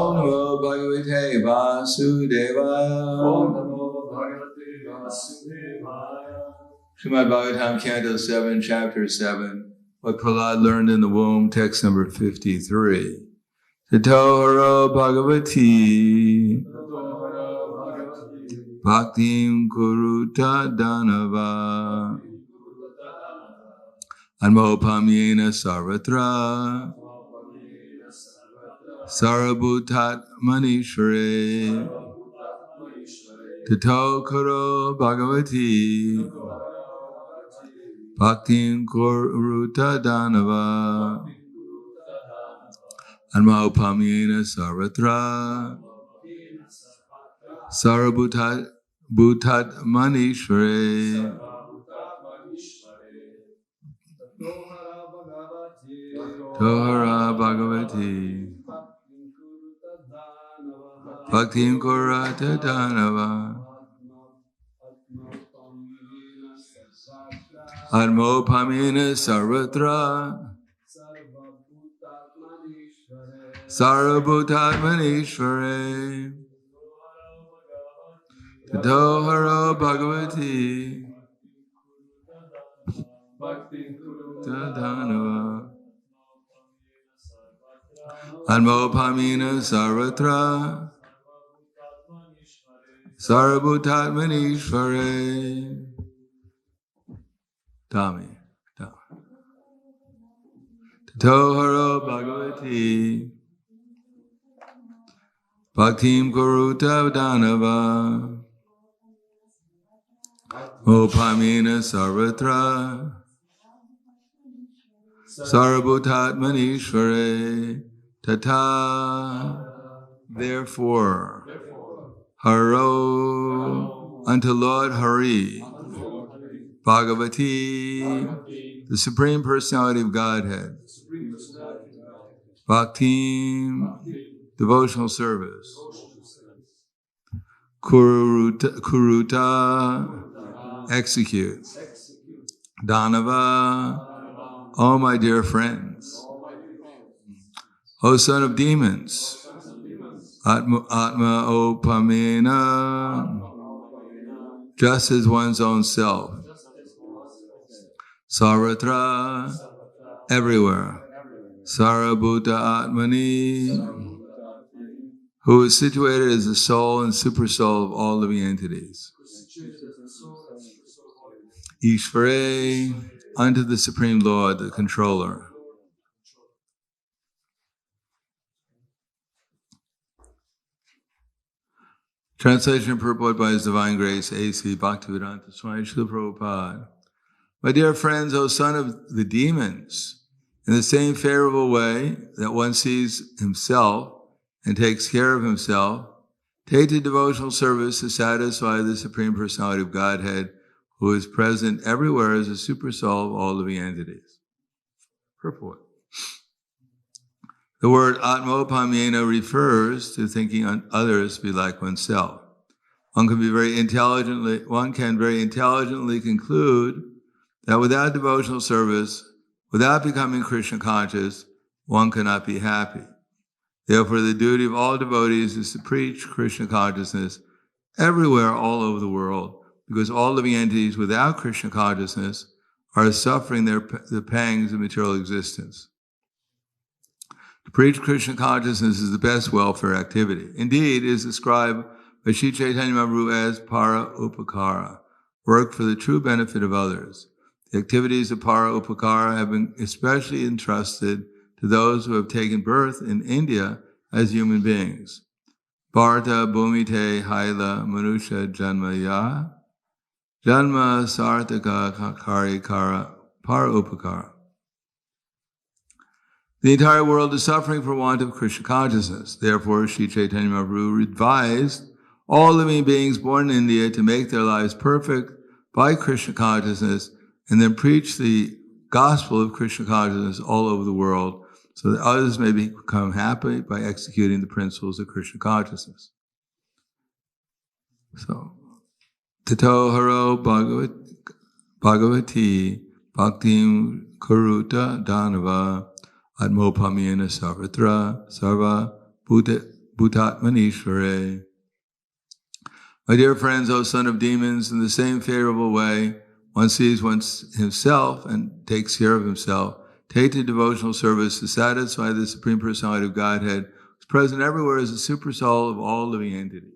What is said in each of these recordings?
Om Namo Bhagavate Vasudevaya. Srimad Bhagavatam, Canto 7, Chapter 7. What Prahlad learned in the womb, text number 53. Tatohara Bhagavati Bhaktim Kuruta Danava Anmopamyena Sarvatra Sarabhutat Manishre Tatohara Bhagavati Bhaktim Kuruta Danava Anmopamyena Sarvatra Sarabhutat Manishre Tohara Bhagavati Bhaktim Kurata Danava Anmopamyena Sarvatra Sarabhutat Manishre Tohara Bhagavati Danava Anmopamyena Sarvatra Sarabhutat Manishre. Tami. Tohara Bhagavati Bhaktim Kuruta Danava Mopamyena Sarvatra Sarabhutat Manishvare Tata. Therefore, Haro, unto Lord Hari, Bhagavati, the Supreme Personality of Godhead, Bhaktim, devotional service, Kuruta, execute, Danava, oh my dear friends, O son of demons, Atma Opamena, just as one's own self, Sarvatra, everywhere, Sarabhuta Atmani, who is situated as the soul and supersoul of all living entities. Ishvare, unto the Supreme Lord, the controller. Translation and purport by His Divine Grace, A.C. Bhaktivedanta Swami Srila Prabhupada. My dear friends, O son of the demons, in the same favorable way that one sees himself and takes care of himself, take to devotional service to satisfy the Supreme Personality of Godhead, who is present everywhere as a supersoul of all living entities. Purport. The word Atmopamyena refers to thinking on others to be like oneself. One can very intelligently conclude that without devotional service, without becoming Krishna conscious, one cannot be happy. Therefore, the duty of all devotees is to preach Krishna consciousness everywhere, all over the world, because all living entities without Krishna consciousness are suffering the pangs of material existence. To preach Krishna consciousness is the best welfare activity. Indeed, it is described by Sri Chaitanya Mahaprabhu as para upakara, work for the true benefit of others. The activities of para upakara have been especially entrusted to those who have taken birth in India as human beings. Bharta bhumite haila manusha janmaya janma sartaka karikara para upakara. The entire world is suffering for want of Krishna consciousness. Therefore, Sri Chaitanya Mahaprabhu advised all living beings born in India to make their lives perfect by Krishna consciousness and then preach the gospel of Krishna consciousness all over the world so that others may become happy by executing the principles of Krishna consciousness. So, Tato Haro Bhagavati Bhaktim Kuruta Danava Atmopamyena Sarvatra Sarva bhutatmanishvare. My dear friends, O son of demons, in the same favorable way, one sees himself and takes care of himself. Take to devotional service to satisfy the Supreme Personality of Godhead, who is present everywhere as the super soul of all living entities.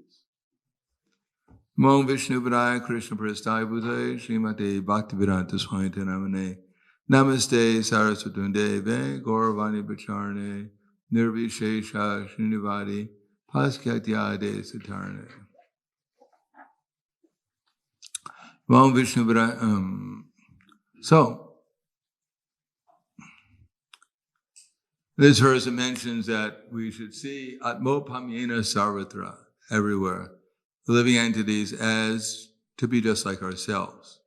Om Vishnu Padaya Krishna Prasthaya Bhutaya Srimate Bhaktivedanta Swami Namane Namaste Saraswatunde Ve Gauravani Bacharane Nirvishesha Srinivadi Paskyatyade Satarane. Om Vishnu Padaya. So, this verse mentions that we should see Atmopamyena Sarvatra, everywhere, the living entities as to be just like ourselves.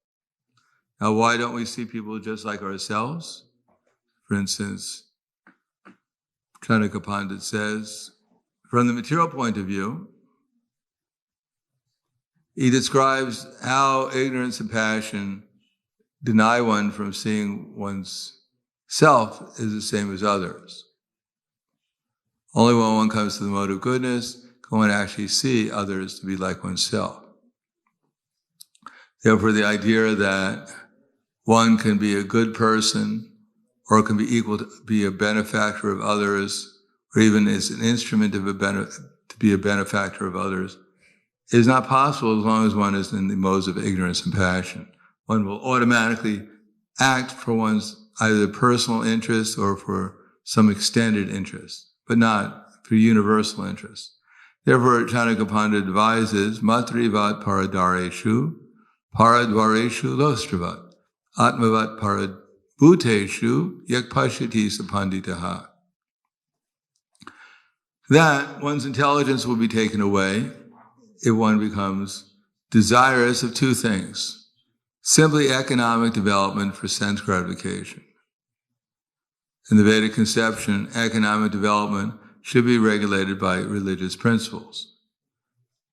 Now, why don't we see people just like ourselves? For instance, Chanaka Pandit says, from the material point of view, he describes how ignorance and passion deny one from seeing one's self is the same as others. Only when one comes to the mode of goodness can one actually see others to be like oneself. Therefore, the idea that one can be a good person or can be equal to be a benefactor of others, or even is an instrument of to be a benefactor of others, is not possible as long as one is in the modes of ignorance and passion. One will automatically act for one's either personal interest or for some extended interest, but not for universal interest. Therefore, Chanaka Pandit advises, Matrivat paradareshu, paradvareshu lostravat, atmavat paradbhuteshu, yakpashati sapanditaha. That one's intelligence will be taken away if one becomes desirous of two things: simply economic development for sense gratification. In the Vedic conception, economic development should be regulated by religious principles.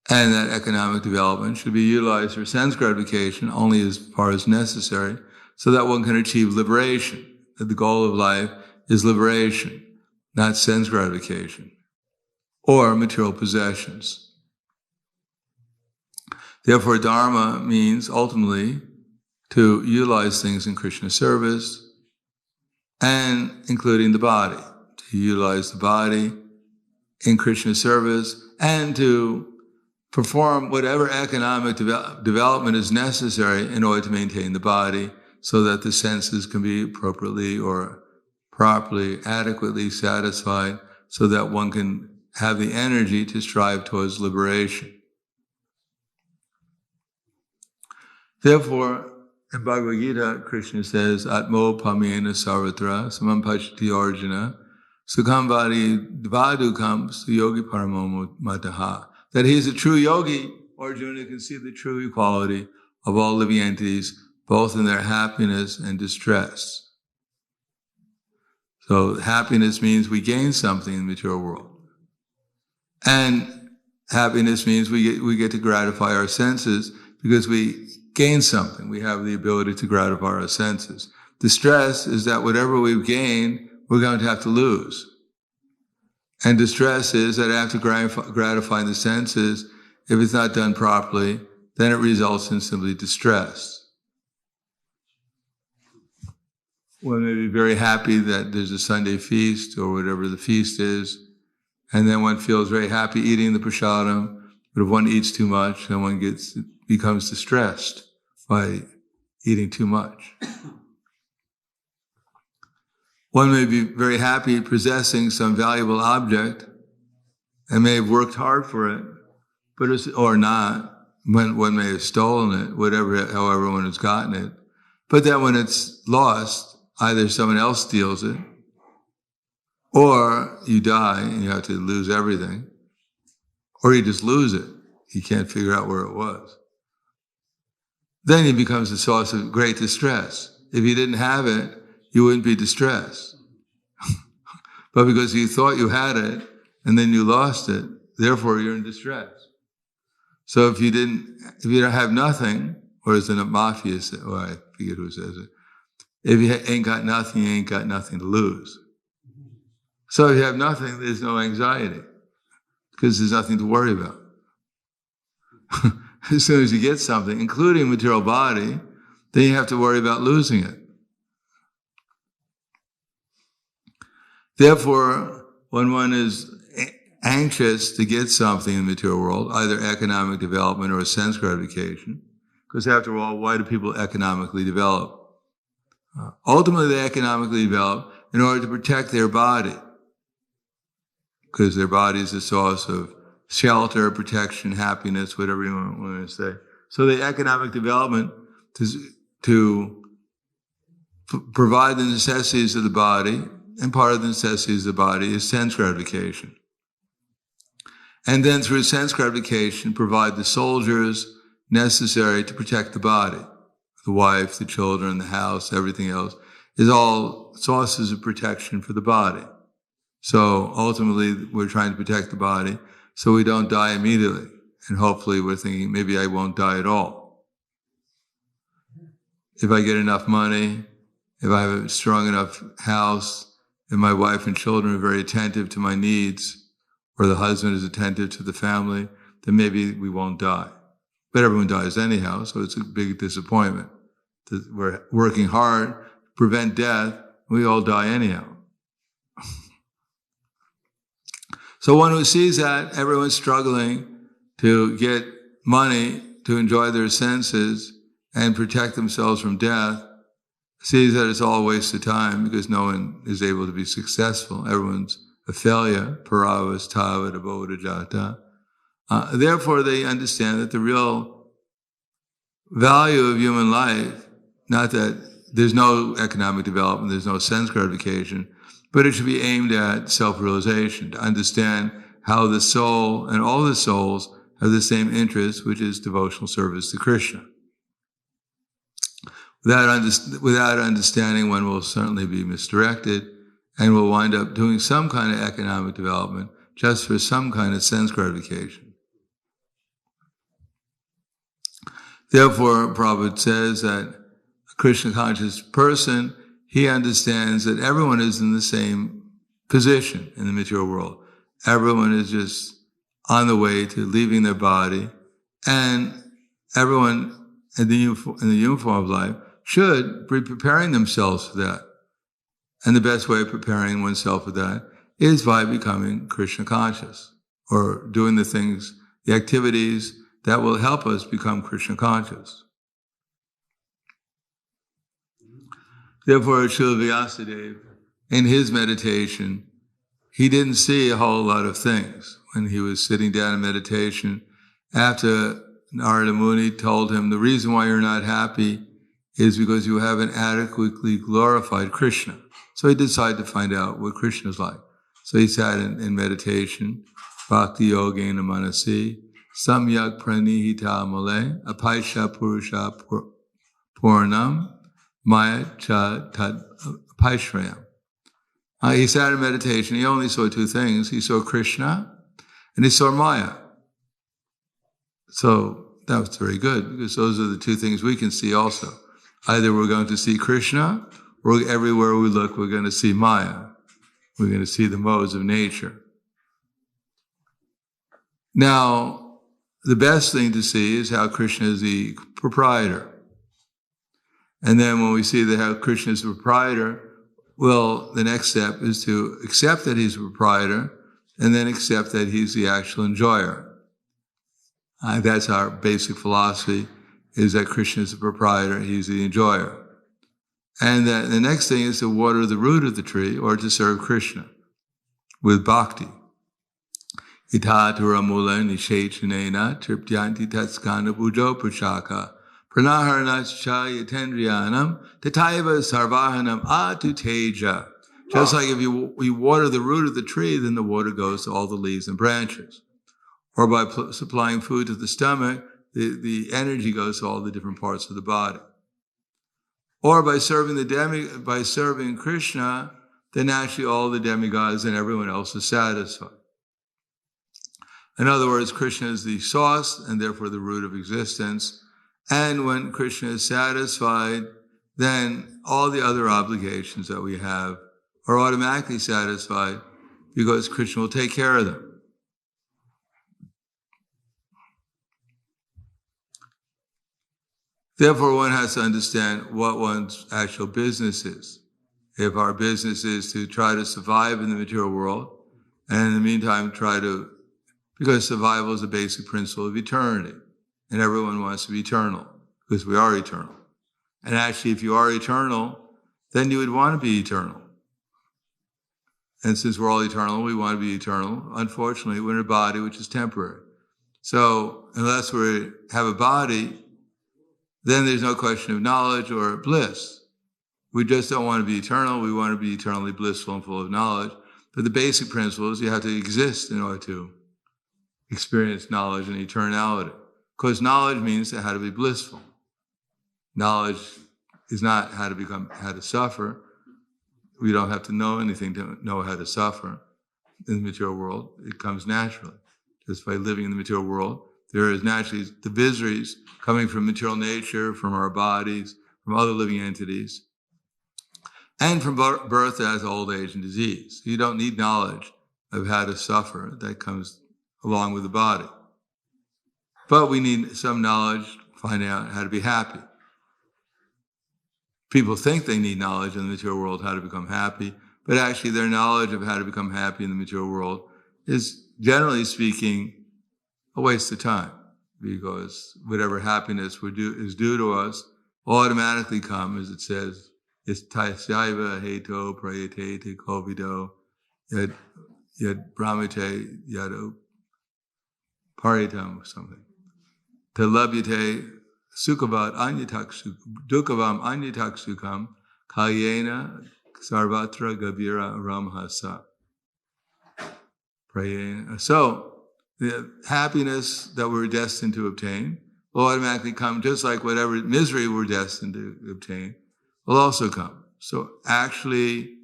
And that economic development should be utilized for sense gratification only as far as necessary so that one can achieve liberation. That the goal of life is liberation, not sense gratification or material possessions. Therefore, Dharma means ultimately to utilize things in Krishna service, and including the body, to utilize the body in Krishna service, and to perform whatever economic development is necessary in order to maintain the body so that the senses can be appropriately or properly, adequately satisfied so that one can have the energy to strive towards liberation. Therefore, in Bhagavad Gita, Krishna says, Atmo pamyena sarvatra samam pachati arjuna sukham vadi dvadukam suyogi paramo mataha. That he is a true yogi, Arjuna can see the true equality of all living entities, both in their happiness and distress. So happiness means we gain something in the material world. And happiness means we get to gratify our senses because we gain something. We have the ability to gratify our senses. Distress is that whatever we've gained, we're going to have to lose. And distress is that after gratifying the senses, if it's not done properly, then it results in simply distress. One may be very happy that there's a Sunday feast or whatever the feast is, and then one feels very happy eating the prasadam, but if one eats too much, then one becomes distressed by eating too much. One may be very happy possessing some valuable object and may have worked hard for it, or not. One may have stolen it, however one has gotten it. But then when it's lost, either someone else steals it, or you die and you have to lose everything, or you just lose it. You can't figure out where it was. Then it becomes a source of great distress. If you didn't have it, you wouldn't be distressed. But because you thought you had it, and then you lost it, therefore you're in distress. So if you don't have nothing, or as in a mafia, or I forget who says it, if you ain't got nothing, you ain't got nothing to lose. So if you have nothing, there's no anxiety. because there's nothing to worry about. As soon as you get something, including a material body, then you have to worry about losing it. Therefore, when one is anxious to get something in the material world, either economic development or sense gratification, because after all, why do people economically develop? Ultimately, they economically develop in order to protect their body, because their body is a source of shelter, protection, happiness, whatever you want to say. So the economic development to provide the necessities of the body, and part of the necessities of the body is sense gratification. And then through sense gratification, provide the soldiers necessary to protect the body. The wife, the children, the house, everything else is all sources of protection for the body. So ultimately, we're trying to protect the body so we don't die immediately. And hopefully we're thinking, maybe I won't die at all. If I get enough money, if I have a strong enough house, if my wife and children are very attentive to my needs, or the husband is attentive to the family, then maybe we won't die. But everyone dies anyhow, so it's a big disappointment. We're working hard to prevent death, we all die anyhow. So one who sees that everyone's struggling to get money to enjoy their senses and protect themselves from death, sees that it's all a waste of time because no one is able to be successful. Everyone's a failure. Paravas tava bodha jata. Therefore, they understand that the real value of human life, not that there's no economic development, there's no sense gratification, but it should be aimed at self-realization, to understand how the soul and all the souls have the same interest, which is devotional service to Krishna. Without understanding, one will certainly be misdirected and will wind up doing some kind of economic development just for some kind of sense gratification. Therefore, Prabhupada says that a Krishna-conscious person, he understands that everyone is in the same position in the material world. Everyone is just on the way to leaving their body, and everyone in the uniform of life should be preparing themselves for that. And the best way of preparing oneself for that is by becoming Krishna conscious, or doing the things, the activities that will help us become Krishna conscious. Therefore, Srila Vyasadeva, in his meditation, he didn't see a whole lot of things. When he was sitting down in meditation, after Narada Muni told him, the reason why you're not happy is because you haven't adequately glorified Krishna. So he decided to find out what Krishna is like. So he sat in meditation, Bhakti Yogena Manasi, Samyak Pranihita Male, Apaisha Purusha Purnam, Maya Cha Tad Paishrayam. He sat in meditation, he only saw two things. He saw Krishna and he saw Maya. So that was very good, because those are the two things we can see also. Either we're going to see Krishna, or everywhere we look, we're going to see Maya. We're going to see the modes of nature. Now, the best thing to see is how Krishna is the proprietor. And then when we see that how Krishna is the proprietor, well, the next step is to accept that he's a proprietor, and then accept that he's the actual enjoyer. That's our basic philosophy, is that Krishna is the proprietor, he's the enjoyer. And that the next thing is to water the root of the tree, or to serve Krishna with bhakti. Itatura mula nishechanena triptyanti tatskana pujo puchaka pranaharanascha yatendriyanam tataiva sarvahanam atuteja. Just like if you water the root of the tree, then the water goes to all the leaves and branches. Or by supplying food to the stomach, the energy goes to all the different parts of the body. Or by serving Krishna, then actually all the demigods and everyone else is satisfied. In other words, Krishna is the source and therefore the root of existence. And when Krishna is satisfied, then all the other obligations that we have are automatically satisfied, because Krishna will take care of them. Therefore, one has to understand what one's actual business is. If our business is to try to survive in the material world, and in the meantime because survival is a basic principle of eternity, and everyone wants to be eternal, because we are eternal. And actually, if you are eternal, then you would want to be eternal. And since we're all eternal, we want to be eternal. Unfortunately, we're in a body which is temporary. So unless we have a body, then there's no question of knowledge or bliss. We just don't want to be eternal. We want to be eternally blissful and full of knowledge. But the basic principle is you have to exist in order to experience knowledge and eternality. Because knowledge means how to be blissful. Knowledge is not how to suffer. We don't have to know anything to know how to suffer in the material world. It comes naturally. Just by living in the material world, there is naturally the miseries coming from material nature, from our bodies, from other living entities, and from birth, death, old age, and disease. You don't need knowledge of how to suffer. That comes along with the body. But we need some knowledge finding out how to be happy. People think they need knowledge in the material world how to become happy, but actually their knowledge of how to become happy in the material world is, generally speaking, a waste of time, because whatever happiness is due to us will automatically come, as it says, it's tasyaiva heto prayate te kovido yad brahmate yado paritam or something. To labyate sukhavat dukkhavam anyatak sukham kayena sarvatra gavira ramhasa. So, the happiness that we're destined to obtain will automatically come, just like whatever misery we're destined to obtain will also come. So actually,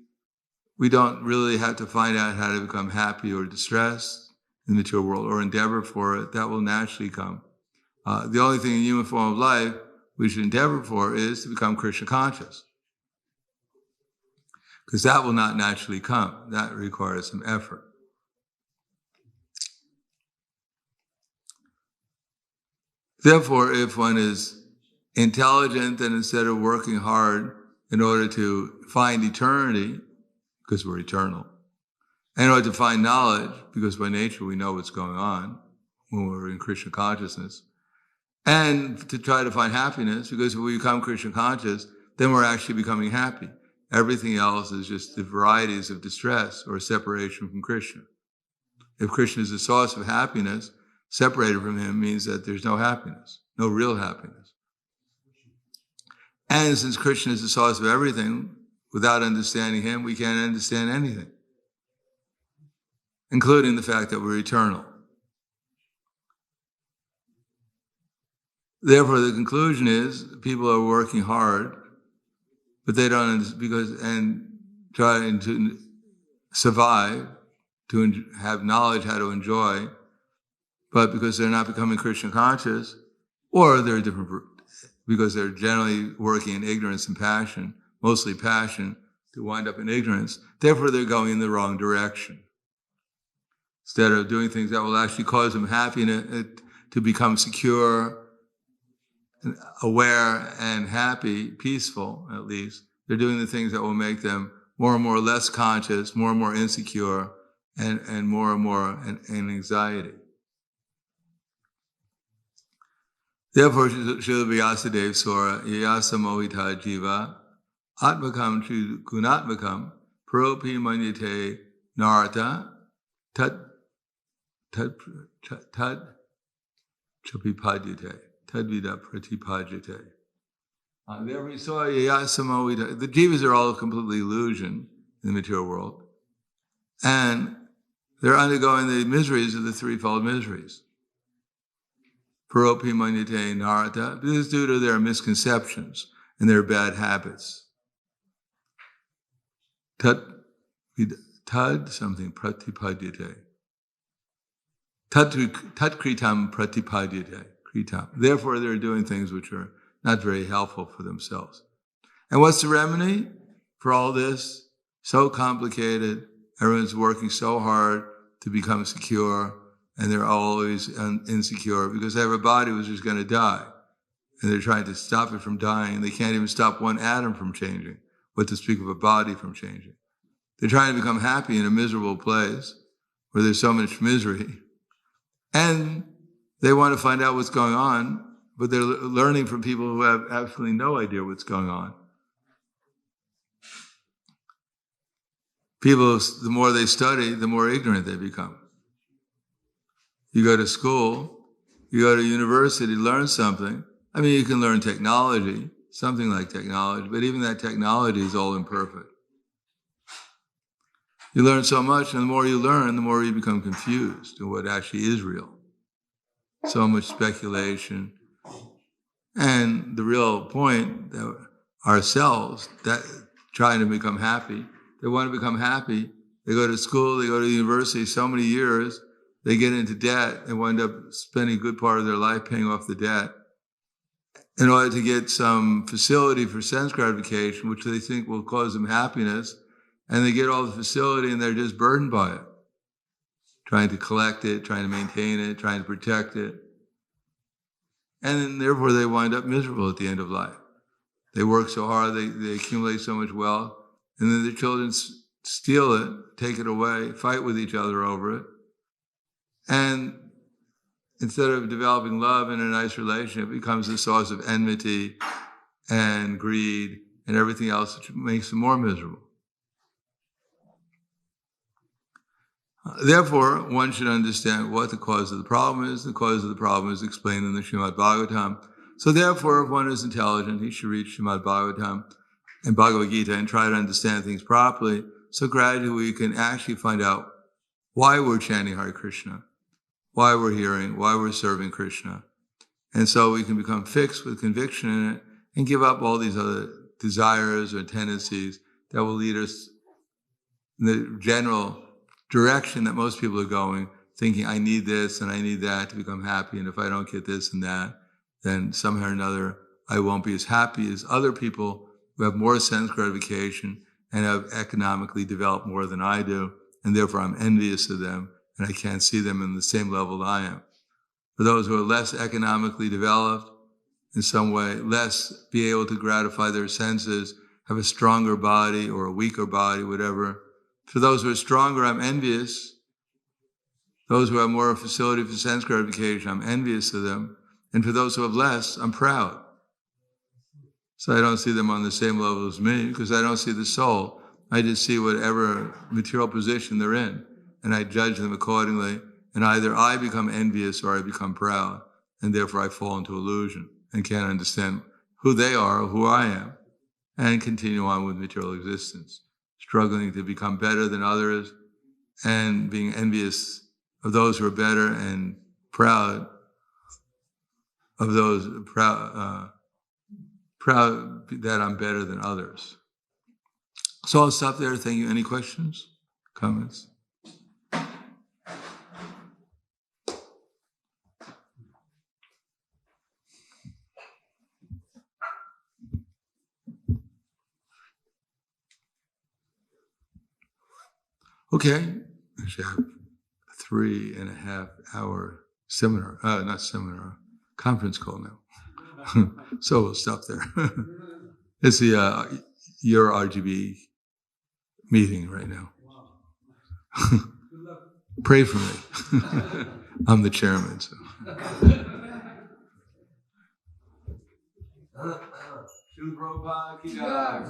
we don't really have to find out how to become happy or distressed in the material world or endeavor for it. That will naturally come. The only thing in human form of life we should endeavor for is to become Krishna conscious, because that will not naturally come. That requires some effort. Therefore, if one is intelligent, then instead of working hard in order to find eternity, because we're eternal, in order to find knowledge, because by nature we know what's going on when we're in Krishna consciousness, and to try to find happiness, because if we become Krishna conscious, then we're actually becoming happy. Everything else is just the varieties of distress or separation from Krishna. If Krishna is the source of happiness, separated from him means that there's no happiness, no real happiness. And since Krishna is the source of everything, without understanding him, we can't understand anything, including the fact that we're eternal. Therefore, the conclusion is people are working hard, but they don't and trying to survive, to have knowledge how to enjoy, but because they're not becoming Krishna conscious, or they're different, because they're generally working in ignorance and passion, mostly passion, to wind up in ignorance. Therefore, they're going in the wrong direction. Instead of doing things that will actually cause them happiness, to become secure, aware, and happy, peaceful at least, they're doing the things that will make them more and more less conscious, more and more insecure, and more in anxiety. Therefore, Srila Vyasadeva Sora, Yasa Mohita Jiva, Atmakam Tri Gunatmakam, Propi Manyate Narata, Tad Chapipadyate, Tadvida Pratipajate. Therefore, we saw Yasa Mohita. The jivas are all completely illusion in the material world. And they're undergoing the miseries of the threefold miseries. Paropi Manyate Narata. This is due to their misconceptions and their bad habits. Tad something pratipadyate. Tad kritam pratipadyate. Kritam. Therefore, they're doing things which are not very helpful for themselves. And what's the remedy for all this? So complicated. Everyone's working so hard to become secure, and they're always insecure because they have a body which is going to die. and they're trying to stop it from dying. They can't even stop one atom from changing, what to speak of a body from changing. They're trying to become happy in a miserable place where there's so much misery. And they want to find out what's going on, but they're learning from people who have absolutely no idea what's going on. People, the more they study, the more ignorant they become. You go to school, you go to university, learn something. I mean, you can learn technology, something like technology, but even that technology is all imperfect. You learn so much, and the more you learn, the more you become confused in what actually is real. So much speculation. And the real point that ourselves, that trying to become happy, they want to become happy. They go to school, they go to university so many years, they get into debt and wind up spending a good part of their life paying off the debt in order to get some facility for sense gratification, which they think will cause them happiness. And they get all the facility and they're just burdened by it, trying to collect it, trying to maintain it, trying to protect it. And then therefore they wind up miserable at the end of life. They work so hard, they accumulate so much wealth, and then their children steal it, take it away, fight with each other over it. And instead of developing love in a nice relationship, it becomes a source of enmity and greed and everything else, which makes them more miserable. Therefore, one should understand what the cause of the problem is. The cause of the problem is explained in the Srimad Bhagavatam. So therefore, if one is intelligent, he should read Srimad Bhagavatam and Bhagavad Gita and try to understand things properly. So gradually we can actually find out why we're chanting Hare Krishna, why we're hearing, why we're serving Krishna. And so we can become fixed with conviction in it and give up all these other desires or tendencies that will lead us in the general direction that most people are going, thinking, I need this and I need that to become happy, and if I don't get this and that, then somehow or another I won't be as happy as other people who have more sense gratification and have economically developed more than I do, and therefore I'm envious of them and I can't see them in the same level I am. For those who are less economically developed in some way, less be able to gratify their senses, have a stronger body or a weaker body, whatever. For those who are stronger, I'm envious. Those who have more facility for sense gratification, I'm envious of them. And for those who have less, I'm proud. So I don't see them on the same level as me because I don't see the soul. I just see whatever material position they're in, and I judge them accordingly. And either I become envious or I become proud, and therefore I fall into illusion and can't understand who they are or who I am, and continue on with material existence, struggling to become better than others and being envious of those who are better and proud of those proud that I'm better than others. So I'll stop there. Thank you. Any questions? Comments? Okay. I should have a 3.5 hour seminar, not seminar, conference call now. So we'll stop there. It's the your RGB meeting right now. Pray for me. I'm the chairman. So. Prabhupada ki jai.